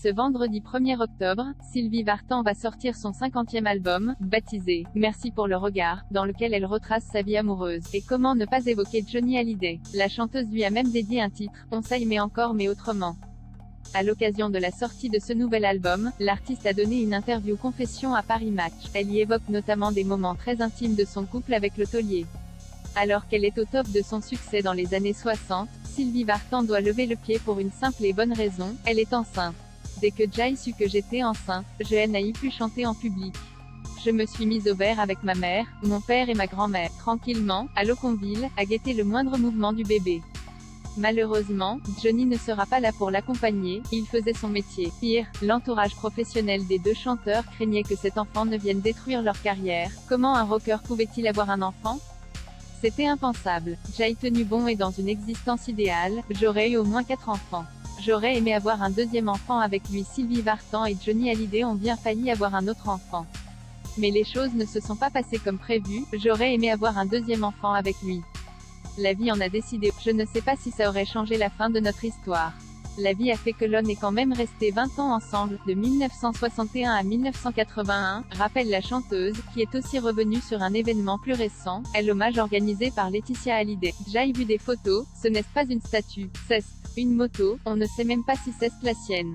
Ce vendredi 1er octobre, Sylvie Vartan va sortir son 50e album, baptisé « Merci pour le regard », dans lequel elle retrace sa vie amoureuse. Et comment ne pas évoquer Johnny Hallyday? La chanteuse lui a même dédié un titre, « On s'aimait encore mais autrement ». À l'occasion de la sortie de ce nouvel album, l'artiste a donné une interview confession à Paris Match. Elle y évoque notamment des moments très intimes de son couple avec le taulier. Alors qu'elle est au top de son succès dans les années 60, Sylvie Vartan doit lever le pied pour une simple et bonne raison, elle est enceinte. Dès que Jay sut que j'étais enceinte, je n'ai pu chanter en public. Je me suis mise au vert avec ma mère, mon père et ma grand-mère, tranquillement, à Loconville, à guetter le moindre mouvement du bébé. Malheureusement, Johnny ne sera pas là pour l'accompagner, il faisait son métier. Pire, l'entourage professionnel des deux chanteurs craignait que cet enfant ne vienne détruire leur carrière. Comment un rocker pouvait-il avoir un enfant? C'était impensable. Jay tenu bon et dans une existence idéale, j'aurais eu au moins 4 enfants. J'aurais aimé avoir un deuxième enfant avec lui. Sylvie Vartan et Johnny Hallyday ont bien failli avoir un autre enfant. Mais les choses ne se sont pas passées comme prévu, j'aurais aimé avoir un deuxième enfant avec lui. La vie en a décidé, je ne sais pas si ça aurait changé la fin de notre histoire. La vie a fait que l'on est quand même resté 20 ans ensemble, de 1961 à 1981, rappelle la chanteuse, qui est aussi revenue sur un événement plus récent, l'hommage organisé par Laetitia Hallyday. J'ai vu des photos, ce n'est pas une statue, c'est une moto, on ne sait même pas si c'est la sienne.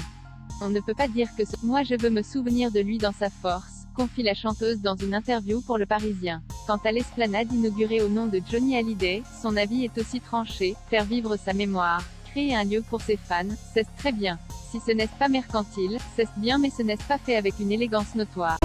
On ne peut pas dire que moi je veux me souvenir de lui dans sa force, confie la chanteuse dans une interview pour Le Parisien. Quant à l'esplanade inaugurée au nom de Johnny Hallyday, son avis est aussi tranché, faire vivre sa mémoire, créer un lieu pour ses fans, c'est très bien. Si ce n'est pas mercantile, c'est bien mais ce n'est pas fait avec une élégance notoire.